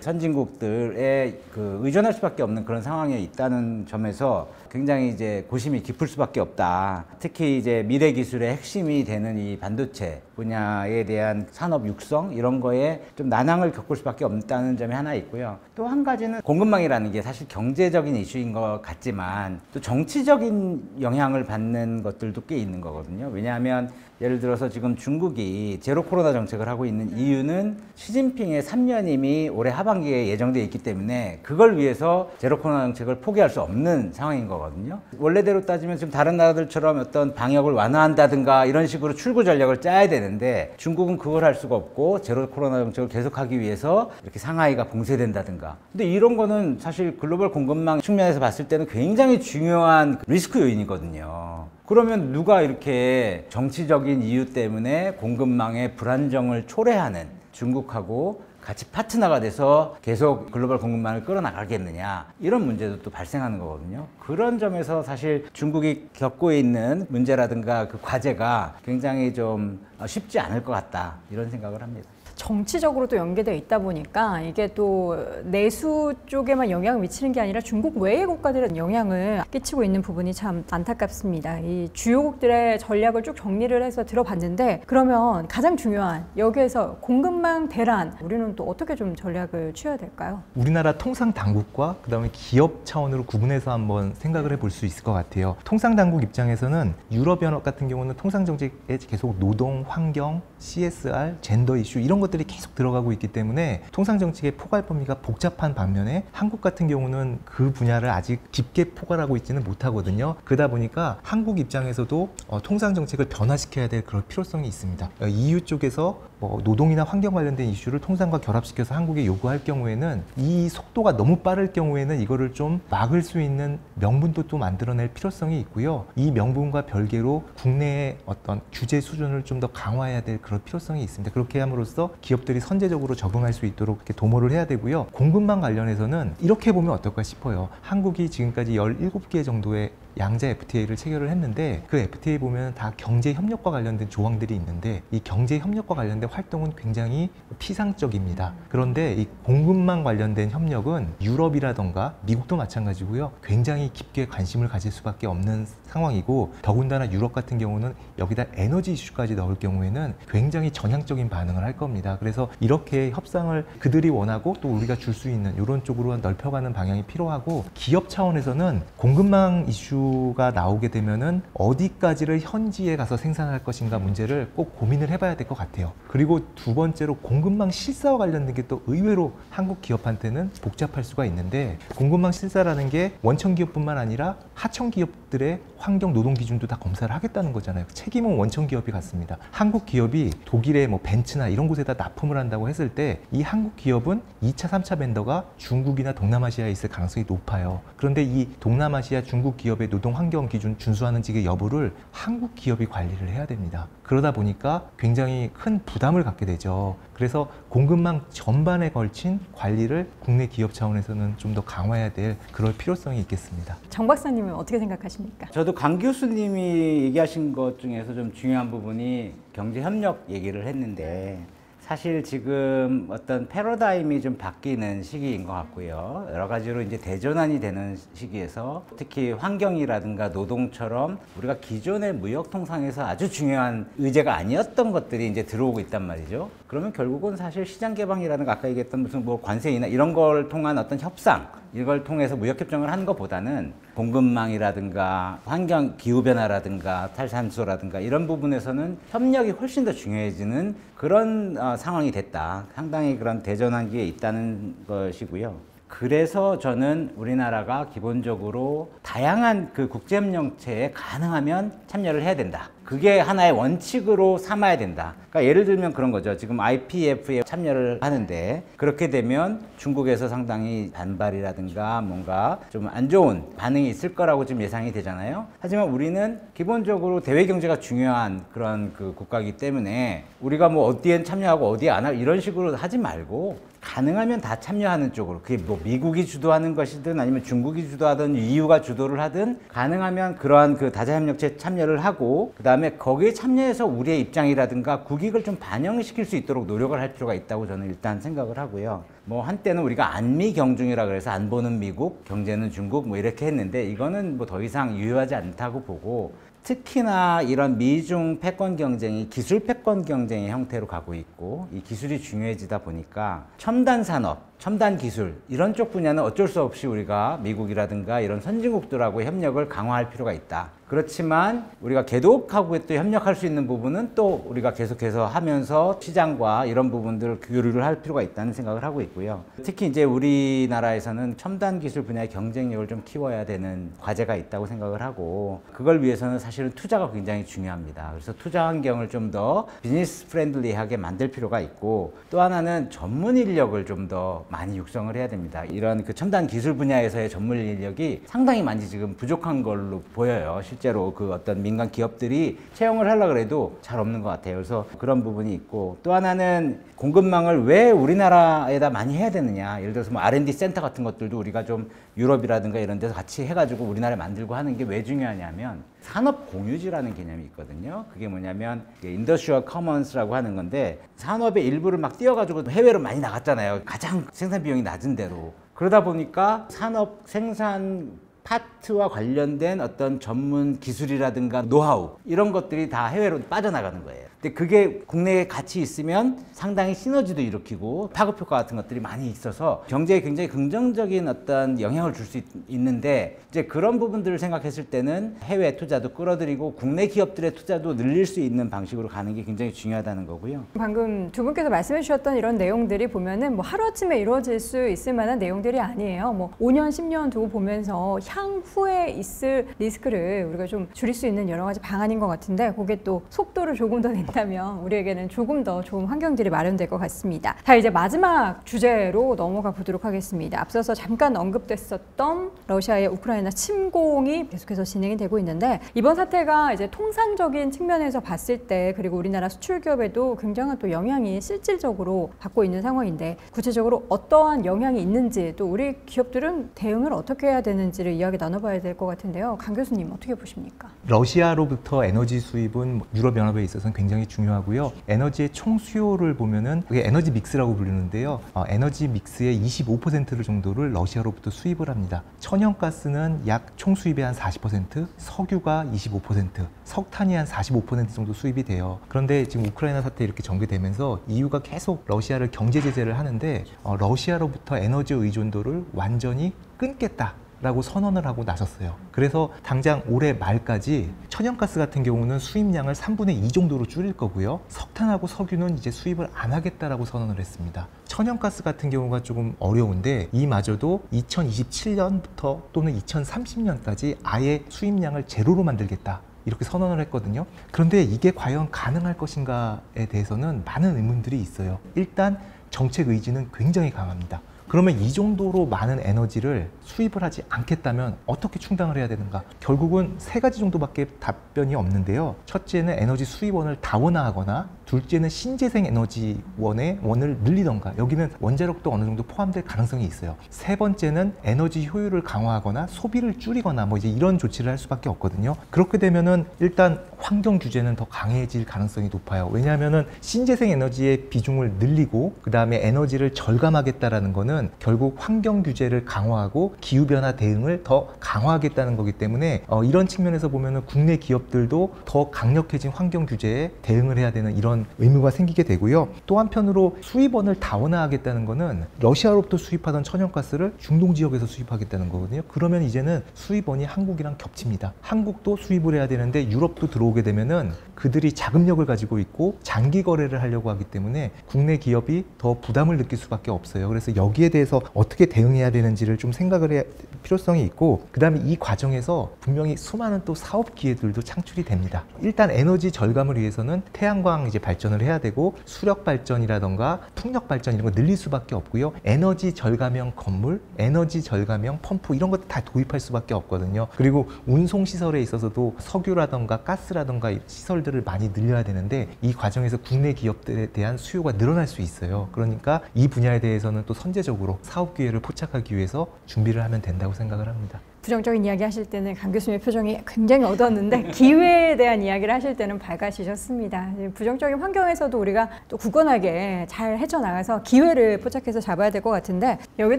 선진국들에 그 의존할 수밖에 없는 그런 상황에 있다는 점에서 굉장히 이제 고심이 깊을 수밖에 없다. 특히 이제 미래 기술의 핵심이 되는 이 반도체 분야에 대한 산업 육성 이런 거에 좀 난항을 겪을 수밖에 없다는 점이 하나 있고요. 또 한 가지는 공급망이라는 게 사실 경제적인 이슈인 것 같지만 또 정치적인 영향을 받는 것들도 꽤 있는 거거든요. 왜냐하면 예를 들어서 지금 중국이 제로 코로나 정책을 하고 있는 이유는 시진핑의 3년임이 올해 하반기에 예정되어 있기 때문에 그걸 위해서 제로 코로나 정책을 포기할 수 없는 상황인 거거든요. 원래대로 따지면 지금 다른 나라들처럼 어떤 방역을 완화한다든가 이런 식으로 출구 전략을 짜야 되는데 중국은 그걸 할 수가 없고 제로 코로나 정책을 계속하기 위해서 이렇게 상하이가 봉쇄된다든가. 근데 이런 거는 사실 글로벌 공급망 측면에서 봤을 때는 굉장히 중요한 리스크 요인이거든요. 그러면 누가 이렇게 정치적인 이유 때문에 공급망의 불안정을 초래하는 중국하고 같이 파트너가 돼서 계속 글로벌 공급망을 끌어나가겠느냐, 이런 문제도 또 발생하는 거거든요. 그런 점에서 사실 중국이 겪고 있는 문제라든가 그 과제가 굉장히 좀 쉽지 않을 것 같다, 이런 생각을 합니다. 정치적으로도 연계되어 있다 보니까 이게 또 내수 쪽에만 영향을 미치는 게 아니라 중국 외의 국가들은 영향을 끼치고 있는 부분이 참 안타깝습니다. 이 주요국들의 전략을 쭉 정리를 해서 들어봤는데, 그러면 가장 중요한 여기에서 공급망 대란, 우리는 또 어떻게 좀 전략을 취해야 될까요? 우리나라 통상당국과 그다음에 기업 차원으로 구분해서 한번 생각을 해볼 수 있을 것 같아요. 통상당국 입장에서는 유럽연합 같은 경우는 통상정책에 계속 노동, 환경, CSR, 젠더 이슈 이런 것들이 계속 들어가고 있기 때문에 통상정책의 포괄 범위가 복잡한 반면에 한국 같은 경우는 그 분야를 아직 깊게 포괄하고 있지는 못하거든요. 그러다 보니까 한국 입장에서도 통상정책을 변화시켜야 될 그럴 필요성이 있습니다. EU 쪽에서 노동이나 환경 관련된 이슈를 통상과 결합시켜서 한국에 요구할 경우에는 이 속도가 너무 빠를 경우에는 이거를 좀 막을 수 있는 명분도 또 만들어낼 필요성이 있고요. 이 명분과 별개로 국내의 어떤 규제 수준을 좀 더 강화해야 될 그런 필요성이 있습니다. 그렇게 함으로써 기업들이 선제적으로 적응할 수 있도록 이렇게 도모를 해야 되고요. 공급망 관련해서는 이렇게 보면 어떨까 싶어요. 한국이 지금까지 17개 정도의 양자 FTA를 체결을 했는데 그 FTA 보면 다 경제 협력과 관련된 조항들이 있는데 이 경제 협력과 관련된 활동은 굉장히 피상적입니다. 그런데 이 공급망 관련된 협력은 유럽이라던가 미국도 마찬가지고요. 굉장히 깊게 관심을 가질 수밖에 없는 상황이고, 더군다나 유럽 같은 경우는 여기다 에너지 이슈까지 넣을 경우에는 굉장히 전향적인 반응을 할 겁니다. 그래서 이렇게 협상을 그들이 원하고 또 우리가 줄 수 있는 이런 쪽으로 넓혀가는 방향이 필요하고, 기업 차원에서는 공급망 이슈가 나오게 되면은 어디까지를 현지에 가서 생산할 것인가 문제를 꼭 고민을 해봐야 될 것 같아요. 그리고 두 번째로 공급망 실사와 관련된 게 또 의외로 한국 기업한테는 복잡할 수가 있는데, 공급망 실사라는 게 원청 기업뿐만 아니라 하청 기업들의 환경 노동 기준도 다 검사를 하겠다는 거잖아요. 책임은 원청 기업이 갖습니다. 한국 기업이 독일의 뭐 벤츠나 이런 곳에다 납품을 한다고 했을 때 이 한국 기업은 2차, 3차 벤더가 중국이나 동남아시아에 있을 가능성이 높아요. 그런데 이 동남아시아 중국 기업의 노동 환경 기준 준수하는지의 여부를 한국 기업이 관리를 해야 됩니다. 그러다 보니까 굉장히 큰 부담을 갖게 되죠. 그래서 공급망 전반에 걸친 관리를 국내 기업 차원에서는 좀 더 강화해야 될 그럴 필요성이 있겠습니다. 정 박사님은 어떻게 생각하십니까? 저도 강 교수님이 얘기하신 것 중에서 좀 중요한 부분이 경제협력 얘기를 했는데, 사실 지금 어떤 패러다임이 좀 바뀌는 시기인 것 같고요. 여러 가지로 이제 대전환이 되는 시기에서 특히 환경이라든가 노동처럼 우리가 기존의 무역 통상에서 아주 중요한 의제가 아니었던 것들이 이제 들어오고 있단 말이죠. 그러면 결국은 사실 시장 개방이라든가 아까 얘기했던 무슨 뭐 관세이나 이런 걸 통한 어떤 협상, 이걸 통해서 무역협정을 하는 것보다는 공급망이라든가 환경 기후변화라든가 탈탄소라든가 이런 부분에서는 협력이 훨씬 더 중요해지는 그런 상황이 됐다. 상당히 그런 대전환기에 있다는 것이고요. 그래서 저는 우리나라가 기본적으로 다양한 그 국제협력체에 가능하면 참여를 해야 된다. 그게 하나의 원칙으로 삼아야 된다. 그러니까 예를 들면 그런 거죠. 지금 IPF에 참여를 하는데 그렇게 되면 중국에서 상당히 반발이라든가 뭔가 좀 안 좋은 반응이 있을 거라고 지금 예상이 되잖아요. 하지만 우리는 기본적으로 대외 경제가 중요한 그런 그 국가이기 때문에 우리가 뭐 어디엔 참여하고 어디에 안 하고 이런 식으로 하지 말고 가능하면 다 참여하는 쪽으로, 그게 뭐 미국이 주도하는 것이든 아니면 중국이 주도하든 EU가 주도를 하든 가능하면 그러한 그 다자협력체 참여를 하고 그다음에 거기에 참여해서 우리의 입장이라든가 국익을 좀 반영시킬 수 있도록 노력을 할 필요가 있다고 저는 일단 생각을 하고요. 뭐 한때는 우리가 안미 경중이라 그래서 안보는 미국, 경제는 중국 뭐 이렇게 했는데 이거는 뭐 더 이상 유효하지 않다고 보고, 특히나 이런 미중 패권 경쟁이 기술 패권 경쟁의 형태로 가고 있고 이 기술이 중요해지다 보니까 첨단 산업, 첨단 기술 이런 쪽 분야는 어쩔 수 없이 우리가 미국이라든가 이런 선진국들하고 협력을 강화할 필요가 있다. 그렇지만 우리가 개독하고 또 협력할 수 있는 부분은 또 우리가 계속해서 하면서 시장과 이런 부분들을 교류를 할 필요가 있다는 생각을 하고 있고요. 특히 이제 우리나라에서는 첨단 기술 분야의 경쟁력을 좀 키워야 되는 과제가 있다고 생각을 하고, 그걸 위해서는 사실은 투자가 굉장히 중요합니다. 그래서 투자 환경을 좀 더 비즈니스 프렌들리하게 만들 필요가 있고, 또 하나는 전문 인력을 좀 더 많이 육성을 해야 됩니다. 이런 그 첨단 기술 분야에서의 전문 인력이 상당히 많이 지금 부족한 걸로 보여요. 실제로 그 어떤 민간 기업들이 채용을 하려고 해도 잘 없는 것 같아요. 그래서 그런 부분이 있고, 또 하나는 공급망을 왜 우리나라에다 많이 해야 되느냐. 예를 들어서 뭐 R&D 센터 같은 것들도 우리가 좀 유럽이라든가 이런 데서 같이 해가지고 우리나라에 만들고 하는 게 왜 중요하냐면 산업 공유지라는 개념이 있거든요. 그게 뭐냐면 인더스트리얼 커먼스라고 하는 건데, 산업의 일부를 막 띄워가지고 해외로 많이 나갔잖아요. 가장 생산 비용이 낮은 데로. 그러다 보니까 산업 생산 파트와 관련된 어떤 전문 기술이라든가 노하우 이런 것들이 다 해외로 빠져나가는 거예요. 근데 그게 국내에 같이 있으면 상당히 시너지도 일으키고 파급 효과 같은 것들이 많이 있어서 경제에 굉장히 긍정적인 어떤 영향을 줄 수 있는데, 이제 그런 부분들을 생각했을 때는 해외 투자도 끌어들이고 국내 기업들의 투자도 늘릴 수 있는 방식으로 가는 게 굉장히 중요하다는 거고요. 방금 두 분께서 말씀해 주셨던 이런 내용들이 보면은 뭐 하루아침에 이루어질 수 있을 만한 내용들이 아니에요. 뭐 5년, 10년 두고 보면서 향후에 있을 리스크를 우리가 좀 줄일 수 있는 여러 가지 방안인 것 같은데, 그게 또 속도를 조금 더 낸다면 우리에게는 조금 더 좋은 환경들이 마련될 것 같습니다. 자, 이제 마지막 주제로 넘어가 보도록 하겠습니다. 앞서서 잠깐 언급됐었던 러시아의 우크라이나 침공이 계속해서 진행이 되고 있는데, 이번 사태가 이제 통상적인 측면에서 봤을 때, 그리고 우리나라 수출 기업에도 굉장한 또 영향이 실질적으로 받고 있는 상황인데, 구체적으로 어떠한 영향이 있는지, 또 우리 기업들은 대응을 어떻게 해야 되는지를 이야기 나눠봐야 될 것 같은데요. 강 교수님 어떻게 보십니까? 러시아로부터 에너지 수입은 유럽연합에 있어서는 굉장히 중요하고요. 에너지의 총 수요를 보면은 그게 에너지 믹스라고 부르는데요. 에너지 믹스의 25% 정도를 러시아로부터 수입을 합니다. 천연가스는 약 총 수입의 한 40%, 석유가 25%, 석탄이 한 45% 정도 수입이 돼요. 그런데 지금 우크라이나 사태 이렇게 전개되면서 EU가 계속 러시아를 경제 제재를 하는데, 러시아로부터 에너지 의존도를 완전히 끊겠다 라고 선언을 하고 나섰어요. 그래서 당장 올해 말까지 천연가스 같은 경우는 수입량을 3분의 2 정도로 줄일 거고요. 석탄하고 석유는 이제 수입을 안 하겠다라고 선언을 했습니다. 천연가스 같은 경우가 조금 어려운데, 이마저도 2027년부터 또는 2030년까지 아예 수입량을 제로로 만들겠다, 이렇게 선언을 했거든요. 그런데 이게 과연 가능할 것인가에 대해서는 많은 의문들이 있어요. 일단 정책 의지는 굉장히 강합니다. 그러면 이 정도로 많은 에너지를 수입을 하지 않겠다면 어떻게 충당을 해야 되는가? 결국은 세 가지 정도밖에 답변이 없는데요. 첫째는 에너지 수입원을 다원화하거나, 둘째는 신재생 에너지원의 원을 늘리던가, 여기는 원자력도 어느 정도 포함될 가능성이 있어요. 세 번째는 에너지 효율을 강화하거나 소비를 줄이거나 뭐 이제 이런 조치를 할 수밖에 없거든요. 그렇게 되면은 일단 환경 규제는 더 강해질 가능성이 높아요. 왜냐하면은 신재생 에너지의 비중을 늘리고 그 다음에 에너지를 절감하겠다라는 거는 결국 환경 규제를 강화하고 기후변화 대응을 더 강화하겠다는 거기 때문에 이런 측면에서 보면은 국내 기업들도 더 강력해진 환경 규제에 대응을 해야 되는 이런 그런 의무가 생기게 되고요. 또 한편으로 수입원을 다원화하겠다는 거는 러시아로부터 수입하던 천연가스를 중동 지역에서 수입하겠다는 거거든요. 그러면 이제는 수입원이 한국이랑 겹칩니다. 한국도 수입을 해야 되는데 유럽도 들어오게 되면은 그들이 자금력을 가지고 있고 장기 거래를 하려고 하기 때문에 국내 기업이 더 부담을 느낄 수밖에 없어요. 그래서 여기에 대해서 어떻게 대응해야 되는지를 좀 생각을 해야 필요성이 있고, 그 다음에 이 과정에서 분명히 수많은 또 사업 기회들도 창출이 됩니다. 일단 에너지 절감을 위해서는 태양광 이제 발전을 해야 되고, 수력 발전이라던가 풍력 발전 이런 거 늘릴 수밖에 없고요. 에너지 절감형 건물, 에너지 절감형 펌프 이런 것도 다 도입할 수밖에 없거든요. 그리고 운송 시설에 있어서도 석유라던가 가스라던가 시설들을 많이 늘려야 되는데, 이 과정에서 국내 기업들에 대한 수요가 늘어날 수 있어요. 그러니까 이 분야에 대해서는 또 선제적으로 사업 기회를 포착하기 위해서 준비를 하면 된다고 생각을 합니다. 부정적인 이야기 하실 때는 강 교수님의 표정이 굉장히 어두웠는데 기회에 대한 이야기를 하실 때는 밝아지셨습니다. 부정적인 환경에서도 우리가 또 굳건하게 잘 헤쳐나가서 기회를 포착해서 잡아야 될 것 같은데, 여기에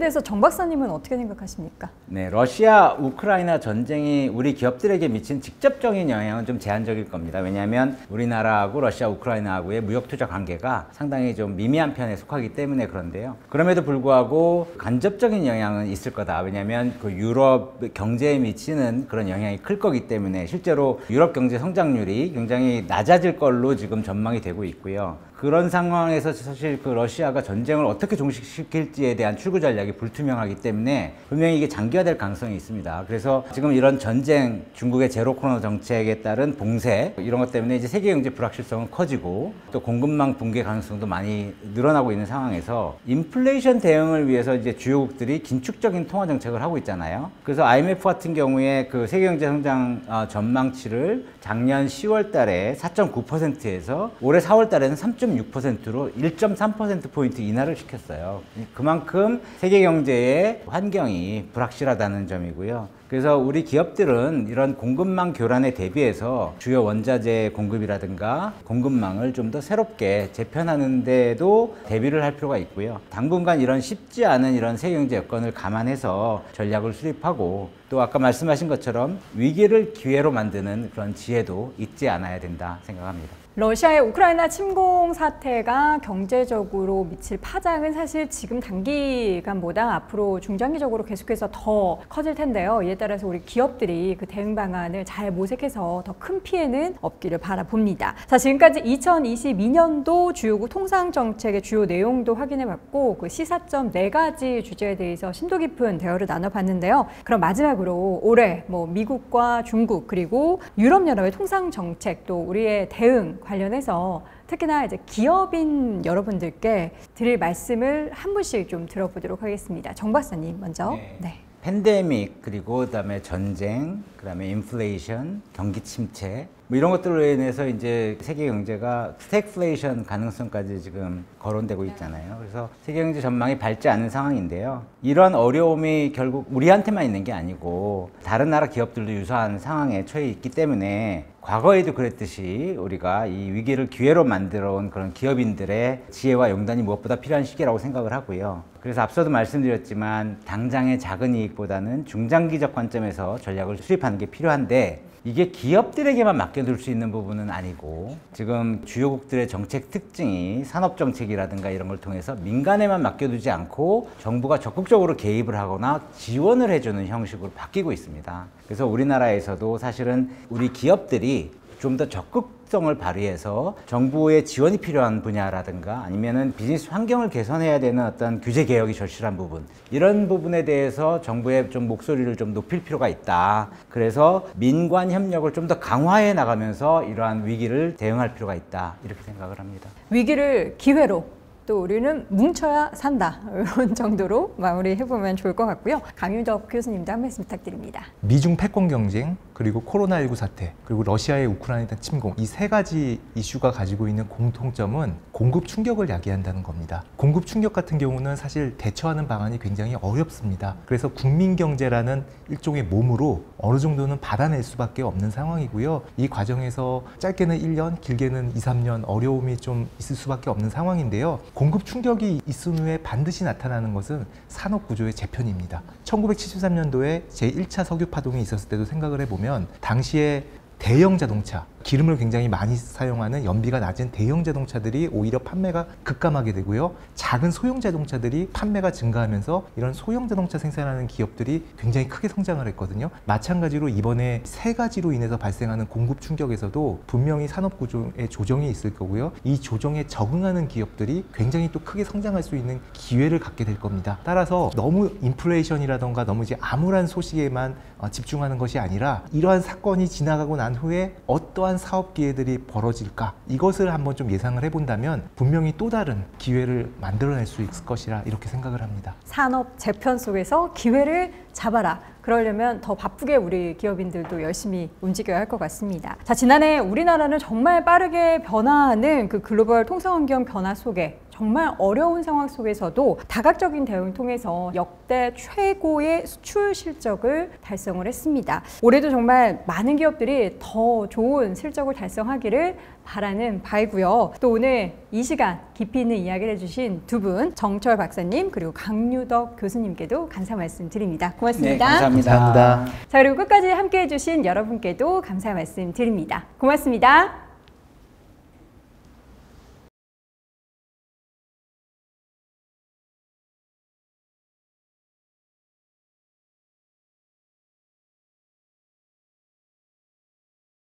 대해서 정 박사님은 어떻게 생각하십니까? 네, 러시아 우크라이나 전쟁이 우리 기업들에게 미친 직접적인 영향은 좀 제한적일 겁니다. 왜냐하면 우리나라하고 러시아 우크라이나하고의 무역 투자 관계가 상당히 좀 미미한 편에 속하기 때문에 그런데요. 그럼에도 불구하고 간접적인 영향은 있을 거다. 왜냐하면 그 유럽 경제에 미치는 그런 영향이 클 거기 때문에 실제로 유럽 경제 성장률이 굉장히 낮아질 걸로 지금 전망이 되고 있고요. 그런 상황에서 사실 그 러시아가 전쟁을 어떻게 종식시킬지에 대한 출구 전략이 불투명하기 때문에 분명히 이게 장기화될 가능성이 있습니다. 그래서 지금 이런 전쟁, 중국의 제로 코로나 정책에 따른 봉쇄 이런 것 때문에 이제 세계 경제 불확실성은 커지고 또 공급망 붕괴 가능성도 많이 늘어나고 있는 상황에서 인플레이션 대응을 위해서 이제 주요국들이 긴축적인 통화 정책을 하고 있잖아요. 그래서 IMF 같은 경우에 그 세계 경제 성장 전망치를 작년 10월 달에 4.9%에서 올해 4월 달에는 3.6%로 1.3%포인트 인하를 시켰어요. 그만큼 세계 경제의 환경이 불확실하다는 점이고요. 그래서 우리 기업들은 이런 공급망 교란에 대비해서 주요 원자재 공급이라든가 공급망을 좀 더 새롭게 재편하는 데도 대비를 할 필요가 있고요. 당분간 이런 쉽지 않은 이런 세계 경제 여건을 감안해서 전략을 수립하고, 또 아까 말씀하신 것처럼 위기를 기회로 만드는 그런 지혜도 잊지 않아야 된다 생각합니다. 러시아의 우크라이나 침공 사태가 경제적으로 미칠 파장은 사실 지금 단기간보다 앞으로 중장기적으로 계속해서 더 커질 텐데요. 이에 따라서 우리 기업들이 그 대응 방안을 잘 모색해서 더 큰 피해는 없기를 바라봅니다. 자, 지금까지 2022년도 주요국 통상정책의 주요 내용도 확인해봤고, 그 시사점 4가지 주제에 대해서 심도 깊은 대화를 나눠봤는데요. 그럼 마지막으로 올해 미국과 중국 그리고 유럽연합의 통상정책, 또 우리의 대응 관련해서 특히나 이제 기업인 여러분들께 드릴 말씀을 한 분씩 좀 들어보도록 하겠습니다. 정 박사님 먼저. 네. 팬데믹, 그리고 그다음에 전쟁, 그다음에 인플레이션, 경기 침체 이런 것들로 인해서 이제 세계 경제가 스태그플레이션 가능성까지 지금 거론되고 있잖아요. 그래서 세계 경제 전망이 밝지 않은 상황인데요. 이런 어려움이 결국 우리한테만 있는 게 아니고 다른 나라 기업들도 유사한 상황에 처해 있기 때문에 과거에도 그랬듯이 우리가 이 위기를 기회로 만들어 온 그런 기업인들의 지혜와 용단이 무엇보다 필요한 시기라고 생각을 하고요. 그래서 앞서도 말씀드렸지만 당장의 작은 이익보다는 중장기적 관점에서 전략을 수립하는 게 필요한데, 이게 기업들에게만 맡겨둘 수 있는 부분은 아니고, 지금 주요국들의 정책 특징이 산업정책이라든가 이런 걸 통해서 민간에만 맡겨두지 않고 정부가 적극적으로 개입을 하거나 지원을 해주는 형식으로 바뀌고 있습니다. 그래서 우리나라에서도 사실은 우리 기업들이 좀 더 적극성을 발휘해서 정부의 지원이 필요한 분야라든가 아니면은 비즈니스 환경을 개선해야 되는 어떤 규제 개혁이 절실한 부분, 이런 부분에 대해서 정부의 좀 목소리를 좀 높일 필요가 있다. 그래서 민관 협력을 좀 더 강화해 나가면서 이러한 위기를 대응할 필요가 있다, 이렇게 생각을 합니다. 위기를 기회로, 또 우리는 뭉쳐야 산다, 이런 정도로 마무리해보면 좋을 것 같고요. 강윤덕 교수님도 한 말씀 부탁드립니다. 미중 패권 경쟁, 그리고 코로나19 사태, 그리고 러시아의 우크라이나 침공, 이 3가지 이슈가 가지고 있는 공통점은 공급 충격을 야기한다는 겁니다. 공급 충격 같은 경우는 사실 대처하는 방안이 굉장히 어렵습니다. 그래서 국민 경제라는 일종의 몸으로 어느 정도는 받아낼 수밖에 없는 상황이고요. 이 과정에서 짧게는 1년, 길게는 2, 3년 어려움이 좀 있을 수밖에 없는 상황인데요. 공급 충격이 있은 후에 반드시 나타나는 것은 산업 구조의 재편입니다. 1973년도에 제1차 석유 파동이 있었을 때도 생각을 해보면 당시에 대형 자동차, 기름을 굉장히 많이 사용하는 연비가 낮은 대형 자동차들이 오히려 판매가 급감하게 되고요. 작은 소형 자동차들이 판매가 증가하면서 이런 소형 자동차 생산하는 기업들이 굉장히 크게 성장을 했거든요. 마찬가지로 이번에 세 가지로 인해서 발생하는 공급 충격에서도 분명히 산업 구조의 조정이 있을 거고요. 이 조정에 적응하는 기업들이 굉장히 또 크게 성장할 수 있는 기회를 갖게 될 겁니다. 따라서 너무 인플레이션이라던가 너무 이제 암울한 소식에만 집중하는 것이 아니라 이러한 사건이 지나가고 난 후에 어떠한 사업 기회들이 벌어질까, 이것을 한번 좀 예상을 해본다면 분명히 또 다른 기회를 만들어낼 수 있을 것이라 이렇게 생각을 합니다. 산업 재편 속에서 기회를 잡아라. 그러려면 더 바쁘게 우리 기업인들도 열심히 움직여야 할 것 같습니다. 자, 지난해 우리나라는 정말 빠르게 변화하는 그 글로벌 통상환경 변화 속에 정말 어려운 상황 속에서도 다각적인 대응을 통해서 역대 최고의 수출 실적을 달성을 했습니다. 올해도 정말 많은 기업들이 더 좋은 실적을 달성하기를 바라는 바이고요. 또 오늘 이 시간 깊이 있는 이야기를 해주신 두 분, 정철 박사님 그리고 강유덕 교수님께도 감사 말씀드립니다. 고맙습니다. 네, 감사합니다. 감사합니다. 자, 그리고 끝까지 함께해 주신 여러분께도 감사 말씀드립니다. 고맙습니다.